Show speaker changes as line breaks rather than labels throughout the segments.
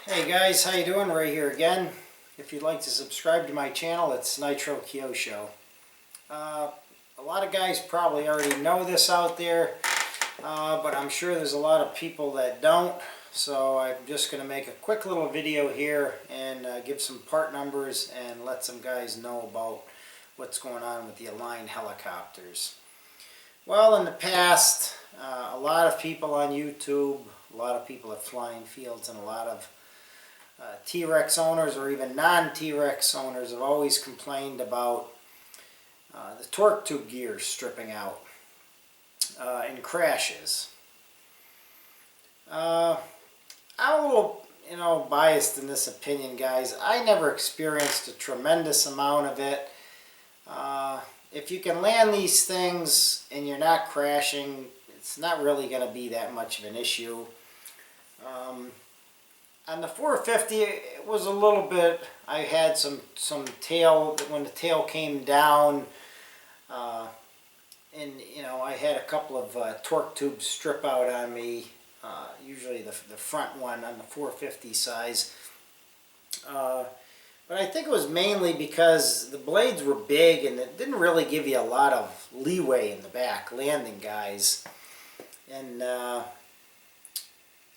Hey guys, how you doing? Ray here again. If you'd like to subscribe to my channel, it's Nitro Kyosho. A lot of guys probably already know this out there, but I'm sure there's a lot of people that don't. So I'm just going to make a quick little video here and give some part numbers and let some guys know about what's going on with the Align helicopters. Well, in the past, a lot of people on YouTube, a lot of people at Flying Fields, and a lot of T-Rex owners or even non-T-Rex owners have always complained about the torque tube gears stripping out in crashes. I'm a little, biased in this opinion, guys. I never experienced a tremendous amount of it. If you can land these things and you're not crashing, it's not really going to be that much of an issue. On the 450, it was a little bit, I had some tail, when the tail came down, and I had a couple of torque tubes strip out on me, usually the front one on the 450 size. But I think it was mainly because the blades were big and it didn't really give you a lot of leeway in the back landing, guys. And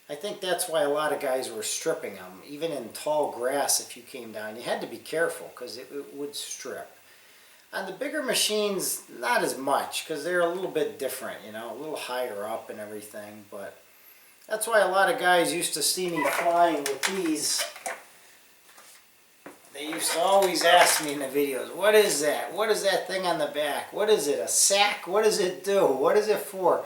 I think that's why a lot of guys were stripping them. Even in tall grass, if you came down, you had to be careful because it would strip. On the bigger machines, not as much because they're a little bit different, a little higher up and everything. But that's why a lot of guys used to see me flying with these. They used to always ask me in the videos, what is that? What is that thing on the back? What is it, a sack? What does it do? What is it for?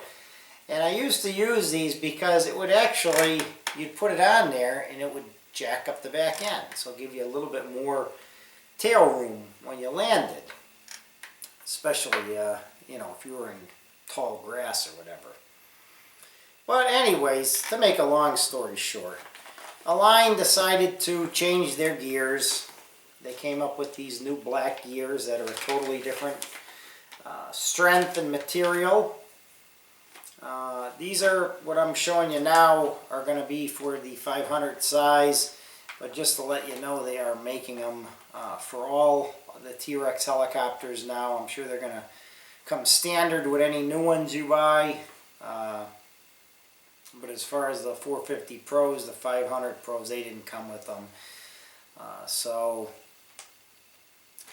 And I used to use these because it would actually, you'd put it on there and it would jack up the back end. So it'll give you a little bit more tail room when you landed. Especially, if you were in tall grass or whatever. But anyways, to make a long story short, Align decided to change their gears. They came up with these new black gears that are a totally different strength and material. These are, what I'm showing you now, are going to be for the 500 size, but just to let you know, they are making them for all the T-Rex helicopters now. I'm sure they're going to come standard with any new ones you buy. But as far as the 450 Pros, the 500 Pros, they didn't come with them. So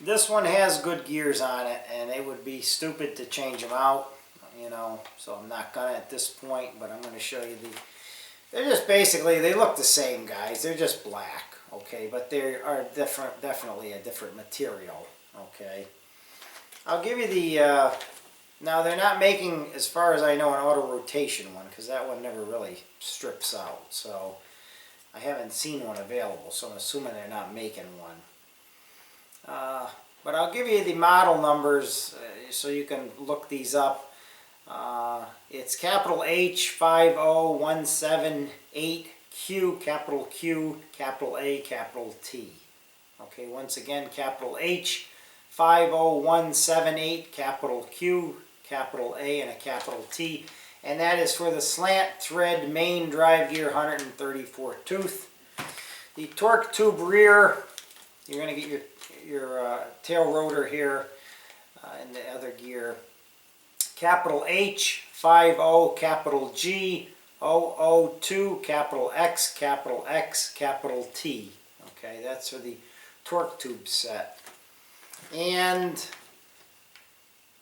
this one has good gears on it, and it would be stupid to change them out. So I'm not gonna at this point, but I'm gonna show you they're just basically, they look the same, guys. They're just black, okay, but they are different, definitely a different material, okay. I'll give you the now they're not making, as far as I know, an auto rotation one, because that one never really strips out, so I haven't seen one available, so I'm assuming they're not making one. But I'll give you the model numbers so you can look these up. It's capital H 50178Q, capital Q, capital A, capital T. Okay, once again, capital H 50178, capital Q, capital A, and a capital T. And that is for the slant thread main drive gear 134 tooth. The torque tube rear, you're going to get your tail rotor here in the other gear. Capital H, 50, capital G, 002, capital X, capital T. Okay, that's for the torque tube set. And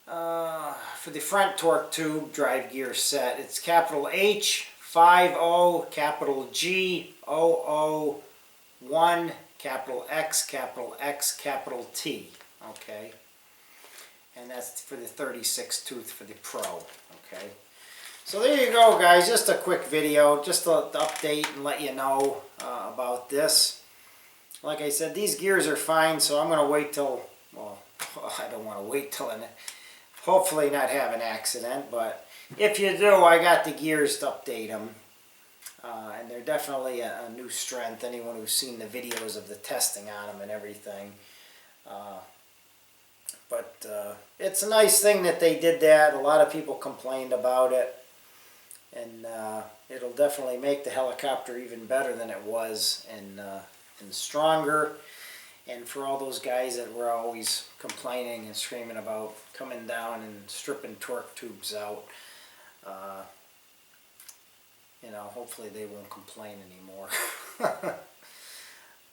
for the front torque tube drive gear set, it's capital H, 50, capital G, 001, capital X, capital T. Okay. And that's for the 36 tooth for the Pro, okay? So there you go, guys. Just a quick video, just to update and let you know about this. Like I said, these gears are fine, so I'm going to wait till, well, I don't want to wait till, hopefully not have an accident, but if you do, I got the gears to update them. And they're definitely a new strength, anyone who's seen the videos of the testing on them and everything. But it's a nice thing that they did that. A lot of people complained about it. and it'll definitely make the helicopter even better than it was, and stronger. And for all those guys that were always complaining and screaming about coming down and stripping torque tubes out, you know, hopefully they won't complain anymore.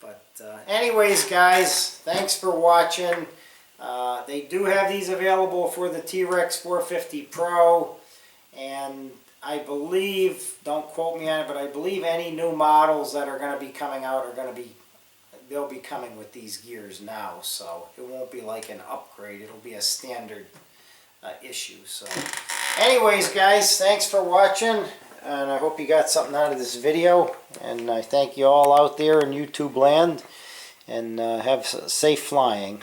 But anyways, guys, thanks for watching. They do have these available for the Trex 450 Pro, and I believe, don't quote me on it, but I believe any new models that are going to be coming out are going to be, they'll be coming with these gears now, so it won't be like an upgrade. It'll be a standard issue. So anyways, guys, thanks for watching, and I hope you got something out of this video, and I thank you all out there in YouTube land, and have safe flying.